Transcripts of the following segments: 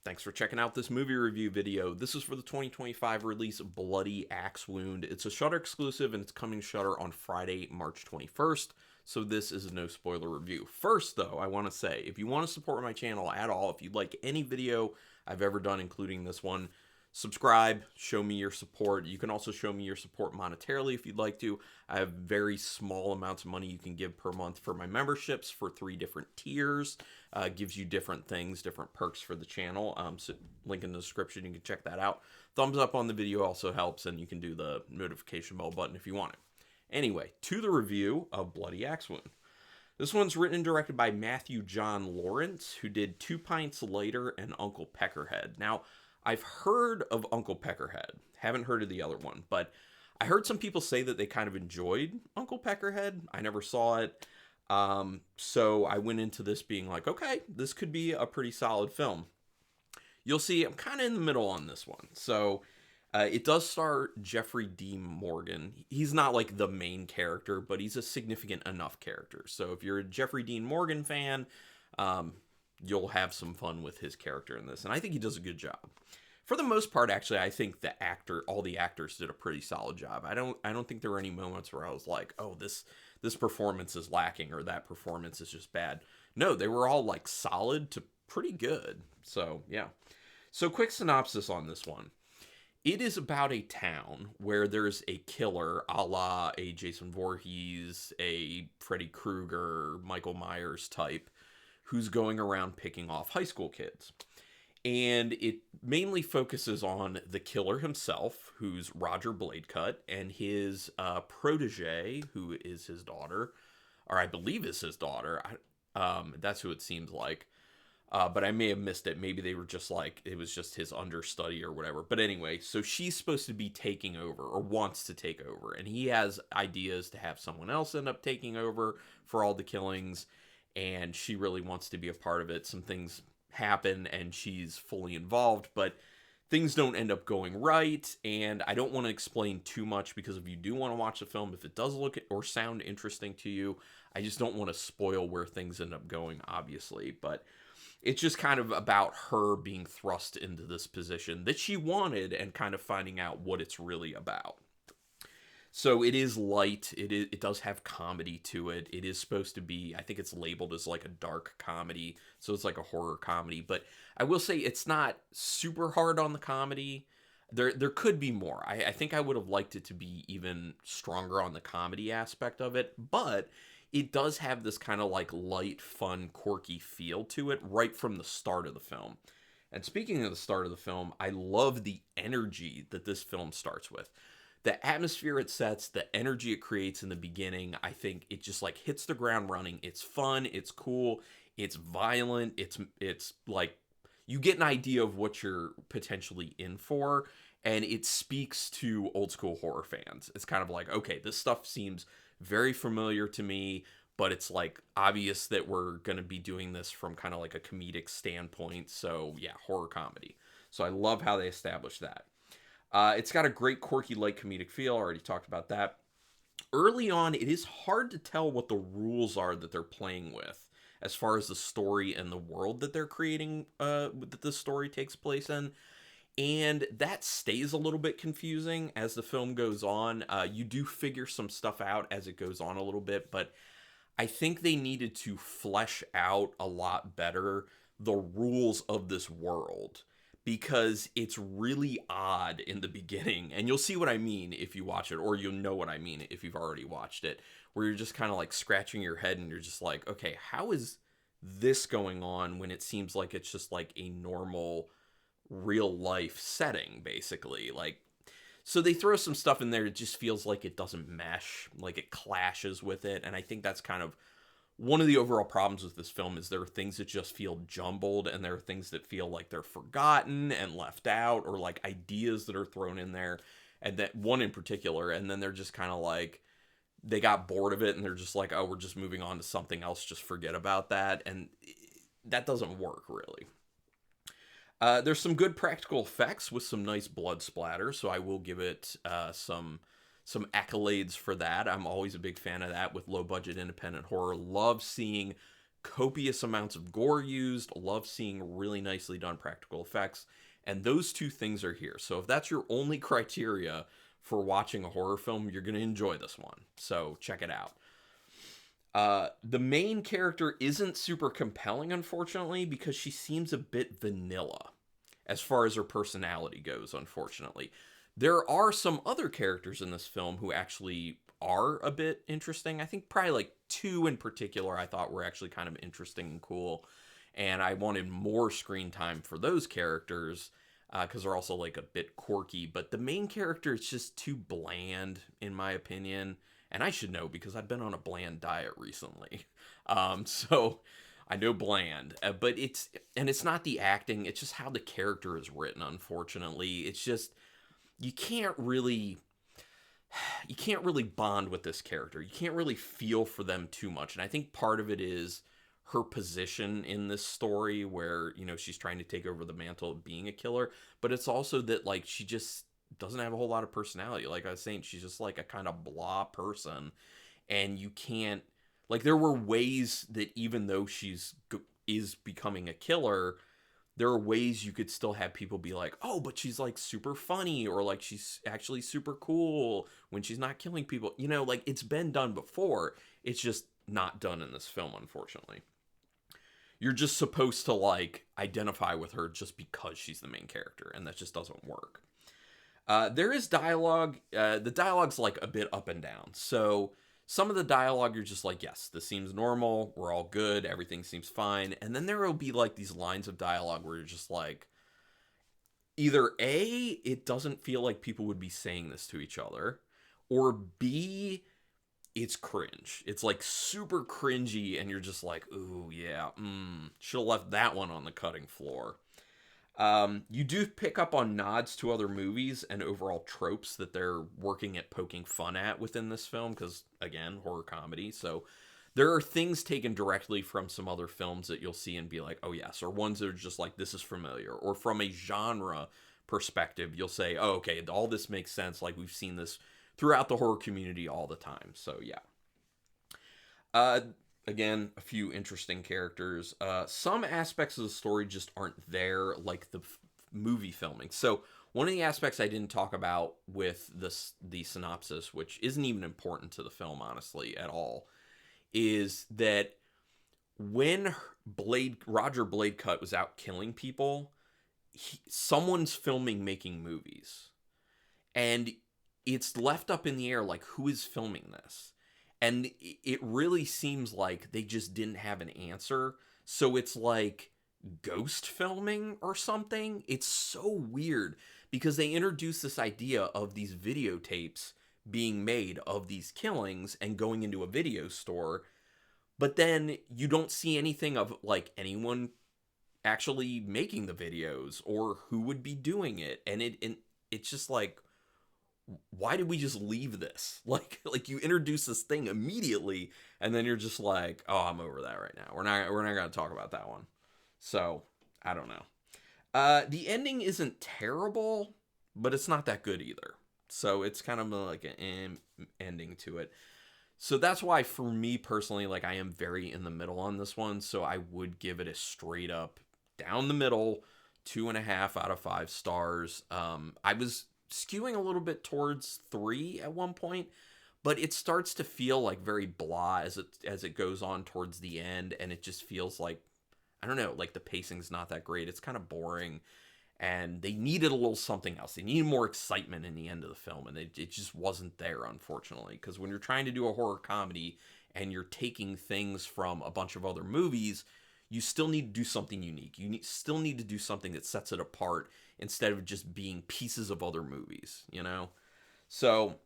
Thanks for checking out this movie review video. This is for the 2025 release Bloody Axe Wound. It's a Shudder exclusive and it's coming to Shudder on Friday, March 21st. So this is a no spoiler review. First though, I want to say, if you want to support my channel at all, if you'd like any video I've ever done, including this one, subscribe, show me your support. You can also show me your support monetarily if you'd like to. I have very small amounts of money you can give per month for my memberships for 3 different tiers. Gives you different things, different perks for the channel. So link in the description, you can check that out. Thumbs up on the video also helps, and you can do the notification bell button if you want it. Anyway, to the review of Bloody Axe Wound. This one's written and directed by Matthew John Lawrence, who did 2 Pints Later and Uncle Peckerhead. Now, I've heard of Uncle Peckerhead. Haven't heard of the other one, but I heard some people say that they kind of enjoyed Uncle Peckerhead. I never saw it. So I went into this being like, okay, this could be a pretty solid film. You'll see I'm kind of in the middle on this one. So it does star Jeffrey Dean Morgan. He's not like the main character, but he's a significant enough character. So if you're a Jeffrey Dean Morgan fan, you'll have some fun with his character in this. And I think he does a good job. For the most part, actually, I think all the actors did a pretty solid job. I don't think there were any moments where I was like, oh, this performance is lacking or that performance is just bad. No, they were all like solid to pretty good. So, yeah. So, quick synopsis on this one. It is about a town where there's a killer, a la a Jason Voorhees, a Freddy Krueger, Michael Myers type, who's going around picking off high school kids. And it mainly focuses on the killer himself, who's Roger Bladecut, and his protege, who is his daughter, or I believe is his daughter. That's who it seems like. But I may have missed it. Maybe they were just like, it was just his understudy or whatever. But anyway, so she's supposed to be taking over, or wants to take over. And he has ideas to have someone else end up taking over for all the killings. And she really wants to be a part of it. Some things happen and she's fully involved, but things don't end up going right. And I don't want to explain too much, because if you do want to watch the film, if it does look or sound interesting to you, I just don't want to spoil where things end up going, obviously. But it's just kind of about her being thrust into this position that she wanted and kind of finding out what it's really about. So it is light. It does have comedy to it. It is supposed to be, I think it's labeled as like a dark comedy. So it's like a horror comedy. But I will say it's not super hard on the comedy. There could be more. I think I would have liked it to be even stronger on the comedy aspect of it. But it does have this kind of like light, fun, quirky feel to it right from the start of the film. And speaking of the start of the film, I love the energy that this film starts with. The atmosphere it sets, the energy it creates in the beginning, I think it just like hits the ground running. It's fun, it's cool, it's violent, it's like you get an idea of what you're potentially in for, and it speaks to old school horror fans. It's kind of like, okay, this stuff seems very familiar to me, but it's like obvious that we're going to be doing this from kind of like a comedic standpoint. So yeah, horror comedy. So I love how they established that. It's got a great quirky, light comedic feel. I already talked about that. Early on, it is hard to tell what the rules are that they're playing with as far as the story and the world that they're creating, that the story takes place in. And that stays a little bit confusing as the film goes on. You do figure some stuff out as it goes on a little bit, but I think they needed to flesh out a lot better the rules of this world, because it's really odd in the beginning. And you'll see what I mean if you watch it, or you'll know what I mean if you've already watched it, where you're just kind of like scratching your head and you're just like, okay, how is this going on when it seems like it's just like a normal real life setting, basically? Like, so they throw some stuff in there. It just feels like it doesn't mesh, like it clashes with it. And I think that's kind of one of the overall problems with this film, is there are things that just feel jumbled, and there are things that feel like they're forgotten and left out, or like ideas that are thrown in there, and that one in particular, and then they're just kind of like, they got bored of it and they're just like, oh, we're just moving on to something else, just forget about that. And that doesn't work really. There's some good practical effects with some nice blood splatter, so I will give it some accolades for that. I'm always a big fan of that with low budget independent horror. Love seeing copious amounts of gore used. Love seeing really nicely done practical effects. And those two things are here. So if that's your only criteria for watching a horror film, you're going to enjoy this one. So check it out. The main character isn't super compelling, unfortunately, because she seems a bit vanilla as far as her personality goes, unfortunately. There are some other characters in this film who actually are a bit interesting. I think probably like two in particular I thought were actually kind of interesting and cool. And I wanted more screen time for those characters because they're also like a bit quirky. But the main character is just too bland, in my opinion. And I should know because I've been on a bland diet recently. So I know bland. But it's not the acting. It's just how the character is written, unfortunately. It's just, you can't really bond with this character. You can't really feel for them too much. And I think part of it is her position in this story where, you know, she's trying to take over the mantle of being a killer. But it's also that, like, she just doesn't have a whole lot of personality. Like I was saying, she's just like a kind of blah person. And you can't, like, there were ways that even though is becoming a killer, there are ways you could still have people be like, oh, but she's like super funny, or like she's actually super cool when she's not killing people. You know, like, it's been done before. It's just not done in this film, unfortunately. You're just supposed to like identify with her just because she's the main character, and that just doesn't work. There is dialogue. The dialogue's like a bit up and down. So some of the dialogue, you're just like, yes, this seems normal. We're all good. Everything seems fine. And then there will be like these lines of dialogue where you're just like, either A, it doesn't feel like people would be saying this to each other, or B, it's cringe. It's like super cringy, and you're just like, ooh, yeah, should have left that one on the cutting floor. You do pick up on nods to other movies and overall tropes that they're working at poking fun at within this film, because, again, horror comedy. So there are things taken directly from some other films that you'll see and be like, oh, yes, or ones that are just like, this is familiar. Or from a genre perspective, you'll say, oh, okay, all this makes sense. Like, we've seen this throughout the horror community all the time. So, yeah. Again, a few interesting characters. Some aspects of the story just aren't there, like the movie filming. So one of the aspects I didn't talk about with the synopsis, which isn't even important to the film, honestly, at all, is that when Roger Bladecut was out killing people, someone's filming making movies. And it's left up in the air, like, who is filming this? And it really seems like they just didn't have an answer. So it's like ghost filming or something. It's so weird because they introduce this idea of these videotapes being made of these killings and going into a video store. But then you don't see anything of like anyone actually making the videos or who would be doing it. And it's just like, why did we just leave this? Like you introduce this thing immediately, and then you're just like, oh, I'm over that right now. We're not going to talk about that one. So, I don't know. The ending isn't terrible, but it's not that good either. So, it's kind of like an ending to it. So, that's why, for me personally, like, I am very in the middle on this one. So, I would give it a straight up, down the middle, 2.5 out of 5 stars. I was skewing a little bit towards 3 at one point, but it starts to feel like very blah as it goes on towards the end, and it just feels like, I don't know, like the pacing's not that great. It's kind of boring, and they needed a little something else. They needed more excitement in the end of the film, and it just wasn't there, unfortunately, because when you're trying to do a horror comedy and you're taking things from a bunch of other movies, you still need to do something unique. Still need to do something that sets it apart instead of just being pieces of other movies, you know? So,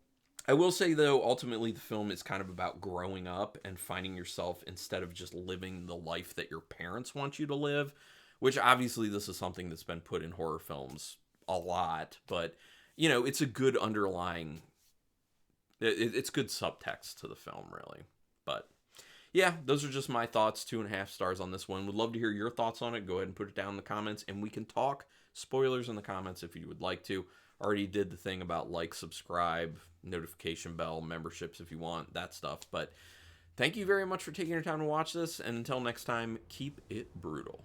I will say, though, ultimately the film is kind of about growing up and finding yourself instead of just living the life that your parents want you to live, which obviously this is something that's been put in horror films a lot, but, you know, it's a good underlying, it's good subtext to the film, really. But yeah, those are just my thoughts. 2.5 stars on this one. Would love to hear your thoughts on it. Go ahead and put it down in the comments, and we can talk spoilers in the comments if you would like to. Already did the thing about like, subscribe, notification bell, memberships if you want, that stuff. But Thank you very much for taking your time to watch this, and until next time, keep it brutal.